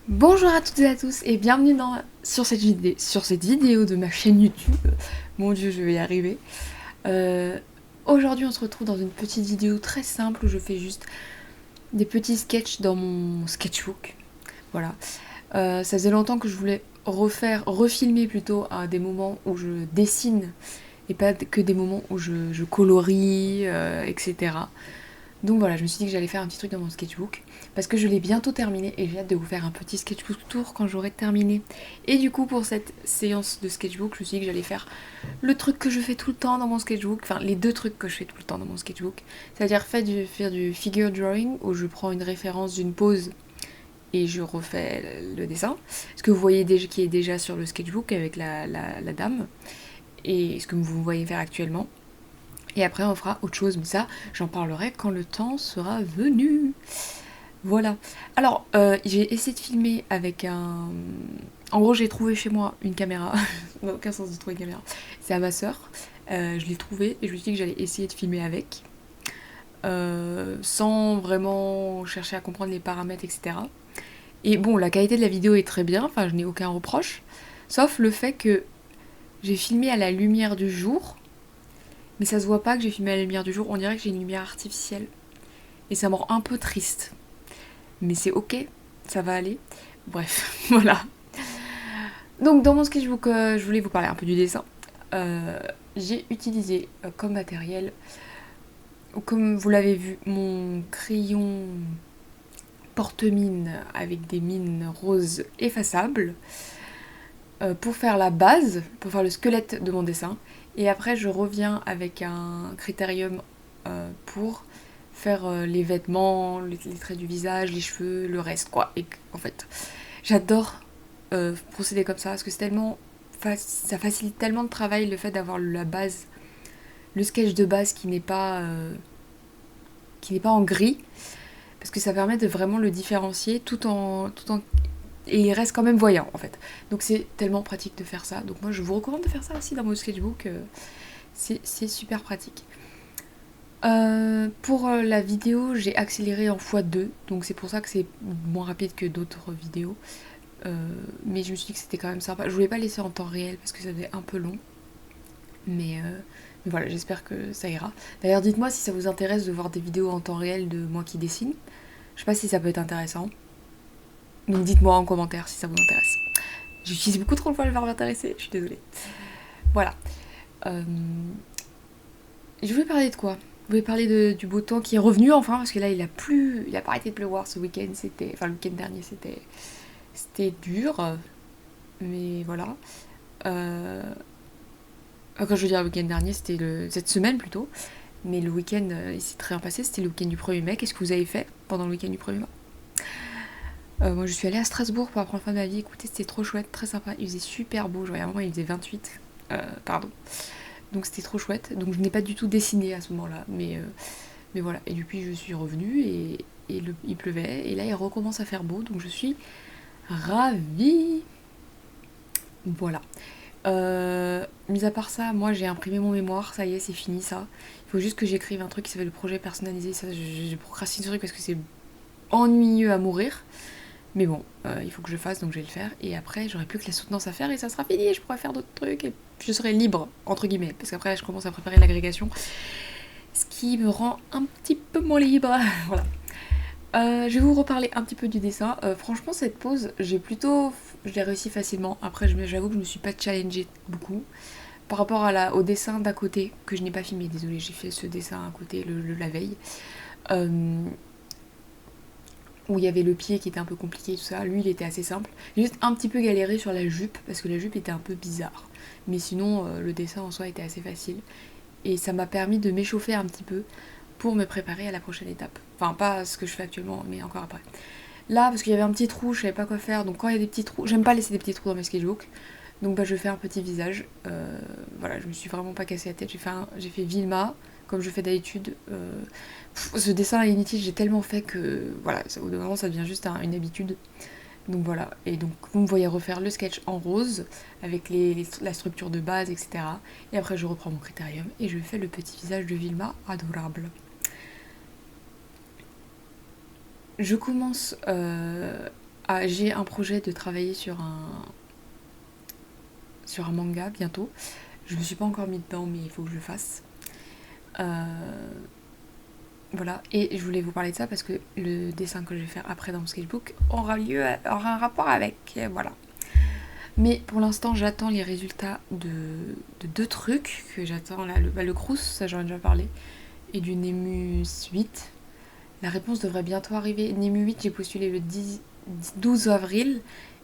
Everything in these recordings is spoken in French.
Bonjour à toutes et à tous et bienvenue sur cette vidéo de ma chaîne YouTube. Mon dieu, je vais y arriver. Euh, Aujourd'hui, on se retrouve dans une petite vidéo très simple où je fais juste des petits sketchs dans mon sketchbook. Voilà. Ça faisait longtemps que je voulais refilmer plutôt à des moments où je dessine et pas que des moments où je colorie, etc. Donc voilà, je me suis dit que j'allais faire un petit truc dans mon sketchbook parce que je l'ai bientôt terminé et j'ai hâte de vous faire un petit sketchbook tour quand j'aurai terminé. Et du coup, pour cette séance de sketchbook, je me suis dit que j'allais faire le truc que je fais tout le temps dans mon sketchbook, enfin les deux trucs que je fais tout le temps dans mon sketchbook, c'est-à-dire faire du figure drawing où je prends une référence d'une pose et je refais le dessin. Ce que vous voyez déjà, qui est déjà sur le sketchbook avec la dame et ce que vous voyez faire actuellement. Et après, on fera autre chose, mais ça, j'en parlerai quand le temps sera venu. Voilà. Alors, j'ai essayé de filmer avec un... En gros, j'ai trouvé chez moi une caméra. Ça n'a aucun sens de trouver une caméra. C'est à ma soeur. Je l'ai trouvée et je me suis dit que j'allais essayer de filmer avec. Sans vraiment chercher à comprendre les paramètres, etc. Et bon, la qualité de la vidéo est très bien. Enfin, je n'ai aucun reproche. Sauf le fait que j'ai filmé à la lumière du jour. Mais ça se voit pas que j'ai filmé à la lumière du jour. On dirait que j'ai une lumière artificielle. Et ça me rend un peu triste. Mais c'est ok, ça va aller. Bref, voilà. Donc dans mon sketchbook, je voulais vous parler un peu du dessin. Euh, j'ai utilisé comme matériel, comme vous l'avez vu, mon crayon porte-mine avec des mines roses effaçables pour faire la base, pour faire le squelette de mon dessin. Et après, je reviens avec un critérium pour faire les vêtements, les traits du visage, les cheveux, le reste, quoi. Et en fait, j'adore procéder comme ça parce que c'est tellement. Ça facilite tellement le travail le fait d'avoir la base, le sketch de base qui n'est pas en gris, parce que ça permet de vraiment le différencier tout en et il reste quand même voyant en fait. Donc c'est tellement pratique de faire ça. Donc moi je vous recommande de faire ça aussi dans mon sketchbook. C'est super pratique. Pour la vidéo, j'ai accéléré en x2, donc c'est pour ça que c'est moins rapide que d'autres vidéos. Mais je me suis dit que c'était quand même sympa. Je voulais pas laisser en temps réel parce que ça faisait un peu long. Mais voilà, j'espère que ça ira. D'ailleurs, dites-moi si ça vous intéresse de voir des vidéos en temps réel de moi qui dessine. Je sais pas si ça peut être intéressant. Donc dites-moi en commentaire si ça vous intéresse. J'utilise beaucoup trop le voile vers m'intéresser, je suis désolée. Voilà. Euh, je voulais parler de quoi? Je voulais parler du beau temps qui est revenu enfin, parce que là il a pas arrêté de pleuvoir ce week-end. Enfin, le week-end dernier c'était dur, mais voilà. Euh, Quand je veux dire le week-end dernier, c'était cette semaine plutôt. Mais le week-end, il s'est très bien passé. C'était le week-end du 1er mai. Qu'est-ce que vous avez fait pendant le week-end du 1er mai? Moi, je suis allée à Strasbourg pour la première fois de ma vie. Écoutez, c'était trop chouette, très sympa. Il faisait super beau. Genre, à un moment, il faisait 28. Pardon. Donc, c'était trop chouette. Donc, je n'ai pas du tout dessiné à ce moment-là. Mais voilà. Et depuis, je suis revenue et il pleuvait. Et là, il recommence à faire beau. Donc, je suis ravie. Voilà. Mis à part ça, moi j'ai imprimé mon mémoire, ça y est, c'est fini ça. Il faut juste que j'écrive un truc qui s'appelle le projet personnalisé. Ça, j'ai procrastiné ce truc parce que c'est ennuyeux à mourir. Mais bon, il faut que je le fasse, donc je vais le faire. Et après, j'aurai plus que la soutenance à faire et ça sera fini. Et je pourrai faire d'autres trucs et je serai libre, entre guillemets. Parce qu'après, je commence à préparer l'agrégation. Ce qui me rend un petit peu moins libre. Voilà. Je vais vous reparler un petit peu du dessin. Franchement, cette pause, je l'ai réussi facilement. Après, j'avoue que je me suis pas challengée beaucoup. Par rapport au dessin d'à côté, que je n'ai pas filmé, désolée, j'ai fait ce dessin à côté la veille, euh, où il y avait le pied qui était un peu compliqué et tout ça. Lui, il était assez simple. J'ai juste un petit peu galéré sur la jupe, parce que la jupe était un peu bizarre. Mais sinon, le dessin en soi était assez facile. Et ça m'a permis de m'échauffer un petit peu pour me préparer à la prochaine étape. Enfin, pas ce que je fais actuellement, mais encore après. Là, parce qu'il y avait un petit trou, je savais pas quoi faire. Donc quand il y a des petits trous, j'aime pas laisser des petits trous dans mes sketchbooks. Donc bah, je fais un petit visage. Voilà, je me suis vraiment pas cassé la tête. J'ai fait Vilma, comme je fais d'habitude. Ce dessin est inutile, j'ai tellement fait que voilà, au bout d'un moment ça devient juste une habitude. Donc voilà, et donc vous me voyez refaire le sketch en rose avec la structure de base, etc. Et après je reprends mon critérium et je fais le petit visage de Vilma adorable. Je commence j'ai un projet de travailler sur un manga bientôt. Je me suis pas encore mis dedans, mais il faut que je le fasse. Voilà, et je voulais vous parler de ça parce que le dessin que je vais faire après dans mon sketchbook aura un rapport avec, voilà. Mais pour l'instant, j'attends les résultats de 2 trucs que j'attends là. Le Crous, ça j'en ai déjà parlé, et du Nemus 8. La réponse devrait bientôt arriver. Nemus 8, j'ai postulé le 12 avril,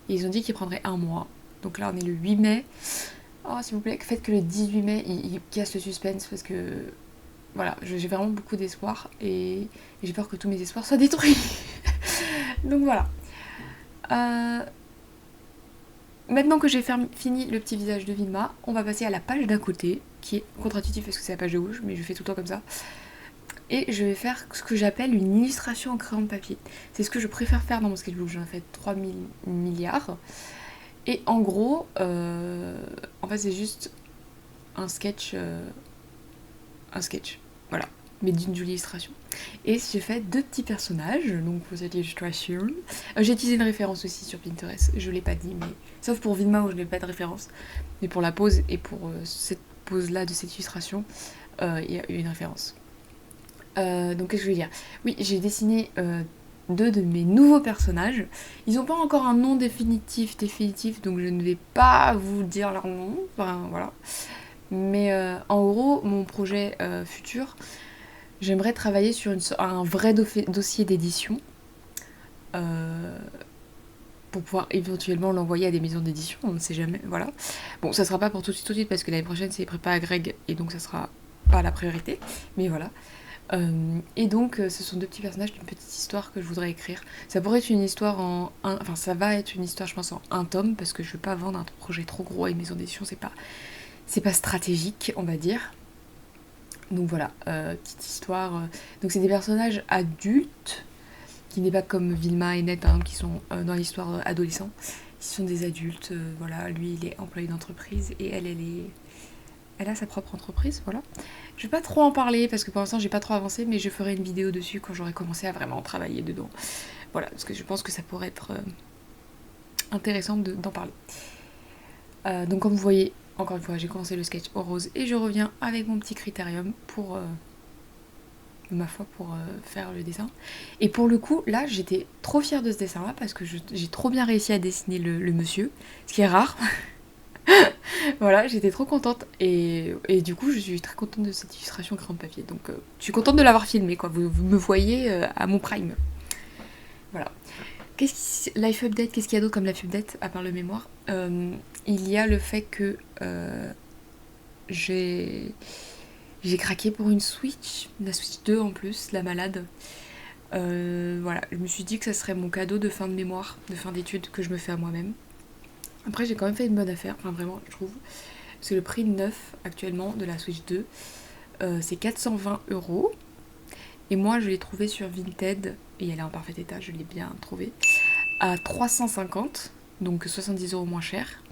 et ils ont dit qu'ils prendraient un mois. Donc là, on est le 8 mai. Oh, s'il vous plaît, faites que le 18 mai, ils cassent le suspense parce que voilà, j'ai vraiment beaucoup d'espoir et j'ai peur que tous mes espoirs soient détruits. Donc voilà. Maintenant que j'ai fini le petit visage de Vilma, on va passer à la page d'à côté, qui est contre-intuitif parce que c'est la page de gauche, mais je fais tout le temps comme ça. Et je vais faire ce que j'appelle une illustration en crayon de papier. C'est ce que je préfère faire dans mon sketchbook, j'en ai fait 3000 milliards. Et en gros, en fait c'est juste un sketch, voilà, mais d'une jolie illustration. Et j'ai fait 2 petits personnages, donc pour cette illustration. J'ai utilisé une référence aussi sur Pinterest, je l'ai pas dit, mais sauf pour Vilma où je n'ai pas de référence. Mais pour la pose et pour cette pose-là de cette illustration, il y a eu une référence. Donc qu'est-ce que je veux dire? Oui, j'ai dessiné 2 de mes nouveaux personnages. Ils n'ont pas encore un nom définitif, donc je ne vais pas vous dire leur nom. Enfin, voilà. Mais en gros, mon projet futur, j'aimerais travailler sur un vrai dossier d'édition pour pouvoir éventuellement l'envoyer à des maisons d'édition, on ne sait jamais, voilà. Bon, ça sera pas pour tout de suite parce que l'année prochaine c'est prépa à Greg et donc ça sera pas la priorité, mais voilà. Et donc ce sont 2 petits personnages d'une petite histoire que je voudrais écrire. Ça pourrait être une histoire enfin ça va être une histoire je pense en 1 tome parce que je veux pas vendre un projet trop gros à une maison d'édition, c'est pas stratégique on va dire. Donc voilà, petite histoire. Donc c'est des personnages adultes, qui n'est pas comme Vilma et Ned par exemple qui sont dans l'histoire adolescents. Ils sont des adultes, voilà, lui il est employé d'entreprise et elle a sa propre entreprise, voilà. Je vais pas trop en parler parce que pour l'instant j'ai pas trop avancé, mais je ferai une vidéo dessus quand j'aurai commencé à vraiment travailler dedans. Voilà, parce que je pense que ça pourrait être intéressant d'en parler. Donc comme vous voyez, encore une fois, j'ai commencé le sketch au rose et je reviens avec mon petit critérium pour faire le dessin. Et pour le coup, là, j'étais trop fière de ce dessin-là parce que j'ai trop bien réussi à dessiner le monsieur, ce qui est rare. Voilà, j'étais trop contente et du coup, je suis très contente de cette illustration crayon de papier. Donc, je suis contente de l'avoir filmé, quoi. Vous me voyez à mon prime. Voilà. Life update, qu'est-ce qu'il y a d'autre comme life update à part le mémoire? Il y a le fait que j'ai craqué pour une Switch, la Switch 2 en plus, la malade. Voilà, je me suis dit que ça serait mon cadeau de fin de mémoire, de fin d'études que je me fais à moi-même. Après, j'ai quand même fait une bonne affaire, enfin vraiment, je trouve. Parce que le prix neuf actuellement de la Switch 2, c'est 420€. Et moi, je l'ai trouvé sur Vinted, et elle est en parfait état, je l'ai bien trouvée, à 350, donc 70€ moins cher.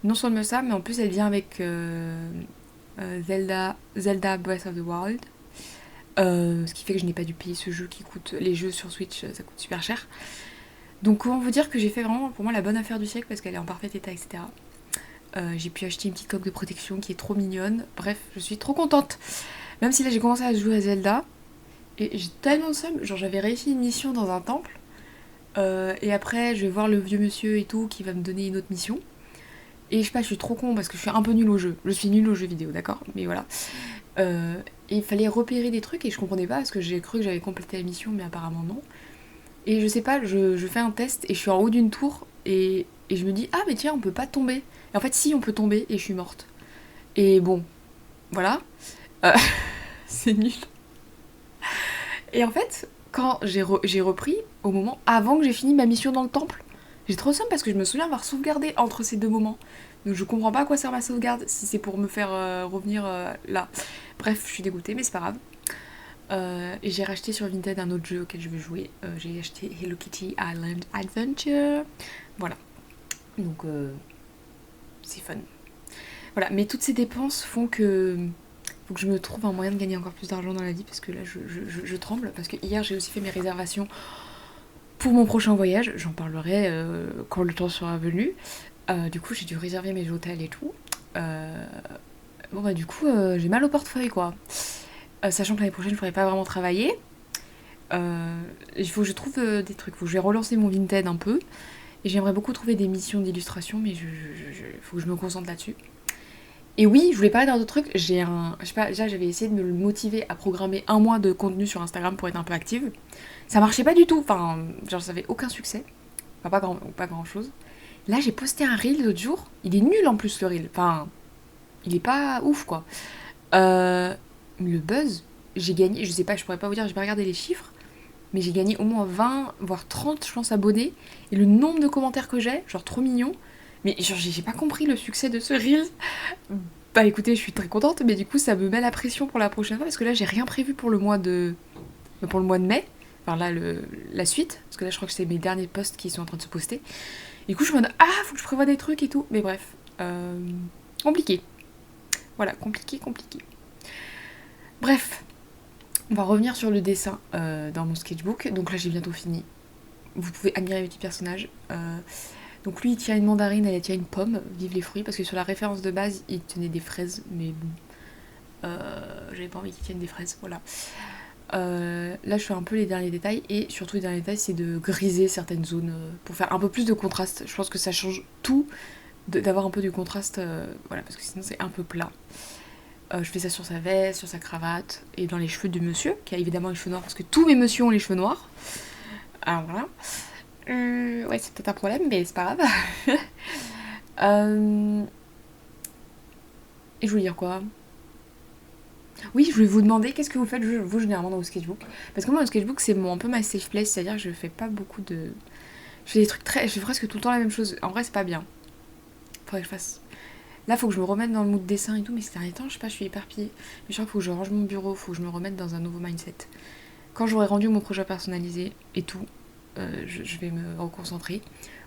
Non seulement ça, mais en plus, elle vient avec Zelda Breath of the Wild. Ce qui fait que je n'ai pas dû payer ce jeu qui coûte... Les jeux sur Switch, ça coûte super cher. Donc comment vous dire que j'ai fait vraiment pour moi la bonne affaire du siècle parce qu'elle est en parfait état, etc. J'ai pu acheter une petite coque de protection qui est trop mignonne. Bref, je suis trop contente. Même si là j'ai commencé à jouer à Zelda. Et j'ai tellement de somme. Genre j'avais réussi une mission dans un temple. Et après je vais voir le vieux monsieur et tout qui va me donner une autre mission. Et je sais pas, je suis trop con parce que je suis un peu nulle au jeu. Je suis nulle aux jeux vidéo, d'accord? Mais voilà. Et il fallait repérer des trucs et je comprenais pas parce que j'ai cru que j'avais complété la mission mais apparemment non. Et je sais pas, je fais un test et je suis en haut d'une tour et je me dis ah mais tiens on peut pas tomber. Et en fait si on peut tomber et je suis morte. Et bon, voilà. C'est nul. Et en fait, quand j'ai repris, au moment avant que j'ai fini ma mission dans le temple, j'ai trop somme parce que je me souviens avoir sauvegardé entre ces 2 moments. Donc je comprends pas à quoi sert ma sauvegarde si c'est pour me faire revenir là. Bref, je suis dégoûtée, mais c'est pas grave. Et j'ai racheté sur Vinted un autre jeu auquel je veux jouer. J'ai acheté Hello Kitty Island Adventure. Voilà. Donc c'est fun. Voilà, mais toutes ces dépenses font que faut que je me trouve un moyen de gagner encore plus d'argent dans la vie parce que là je tremble parce que hier j'ai aussi fait mes réservations pour mon prochain voyage, j'en parlerai quand le temps sera venu. Du coup, j'ai dû réserver mes hôtels et tout. Bon bah du coup, j'ai mal au portefeuille quoi. Sachant que l'année prochaine, je ne pourrai pas vraiment travailler. Il faut que je trouve des trucs. Faut que je vais relancer mon Vinted un peu. Et j'aimerais beaucoup trouver des missions d'illustration, mais faut que je me concentre là-dessus. Et oui, je voulais parler d'un autre truc. J'ai un. Je sais pas, déjà j'avais essayé de me motiver à programmer un mois de contenu sur Instagram pour être un peu active. Ça marchait pas du tout. Enfin, genre ça avait aucun succès. Enfin, pas grand chose. Là, j'ai posté un reel l'autre jour. Il est nul en plus le reel. Enfin, il est pas ouf quoi. Le buzz, j'ai gagné. Je sais pas, je pourrais pas vous dire, j'ai pas regardé les chiffres. Mais j'ai gagné au moins 20, voire 30, je pense, abonnés. Et le nombre de commentaires que j'ai, genre trop mignon. Mais genre, j'ai pas compris le succès de ce reel. Bah écoutez, je suis très contente, mais du coup, ça me met la pression pour la prochaine fois. Parce que là, j'ai rien prévu pour le mois de mai. Enfin là, la suite. Parce que là, je crois que c'est mes derniers posts qui sont en train de se poster. Et du coup, je me dis, ah, faut que je prévoie des trucs et tout. Mais bref, compliqué. Voilà, compliqué. Bref, on va revenir sur le dessin dans mon sketchbook. Donc là, j'ai bientôt fini. Vous pouvez admirer mes petits personnages. Donc lui, il tient une mandarine, elle tient une pomme. Vive les fruits. Parce que sur la référence de base, il tenait des fraises. Mais bon, j'avais pas envie qu'il tienne des fraises. Voilà. Là, je fais un peu les derniers détails. Et surtout, les derniers détails, c'est de griser certaines zones pour faire un peu plus de contraste. Je pense que ça change tout d'avoir un peu du contraste. Voilà, parce que sinon, c'est un peu plat. Je fais ça sur sa veste, sur sa cravate et dans les cheveux du monsieur, qui a évidemment les cheveux noirs, parce que tous mes messieurs ont les cheveux noirs. Alors voilà. Ouais, c'est peut-être un problème, mais c'est pas grave. Et je voulais dire quoi? Oui, je voulais vous demander qu'est-ce que vous faites, vous, généralement, dans vos sketchbooks. Parce que moi, le sketchbook, c'est un peu ma safe place, c'est-à-dire que je fais pas beaucoup de... Je fais des trucs très... Je fais presque tout le temps la même chose. En vrai, c'est pas bien. Faudrait que je fasse... Là, faut que je me remette dans le mood dessin et tout, mais ces derniers temps, je sais pas, je suis éparpillée. Mais je crois qu'il faut que je range mon bureau, faut que je me remette dans un nouveau mindset. Quand j'aurai rendu mon projet personnalisé et tout, je vais me reconcentrer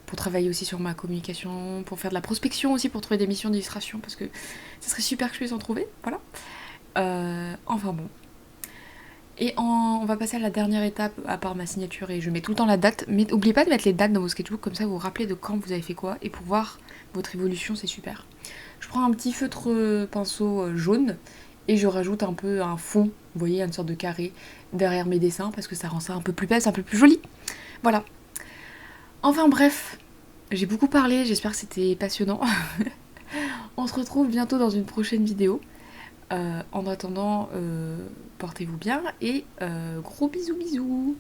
pour travailler aussi sur ma communication, pour faire de la prospection aussi, pour trouver des missions d'illustration, parce que ça serait super que je puisse en trouver, voilà. Enfin bon. Et on va passer à la dernière étape, à part ma signature, et je mets tout le temps la date. Mais n'oubliez pas de mettre les dates dans vos sketchbooks, comme ça vous vous rappelez de quand vous avez fait quoi, et pour voir votre évolution, c'est super. Je prends un petit feutre pinceau jaune, et je rajoute un peu un fond, vous voyez, une sorte de carré, derrière mes dessins, parce que ça rend ça un peu plus pèse, un peu plus joli. Voilà. Enfin bref, j'ai beaucoup parlé, j'espère que c'était passionnant. On se retrouve bientôt dans une prochaine vidéo. En attendant, portez-vous bien et gros bisous bisous.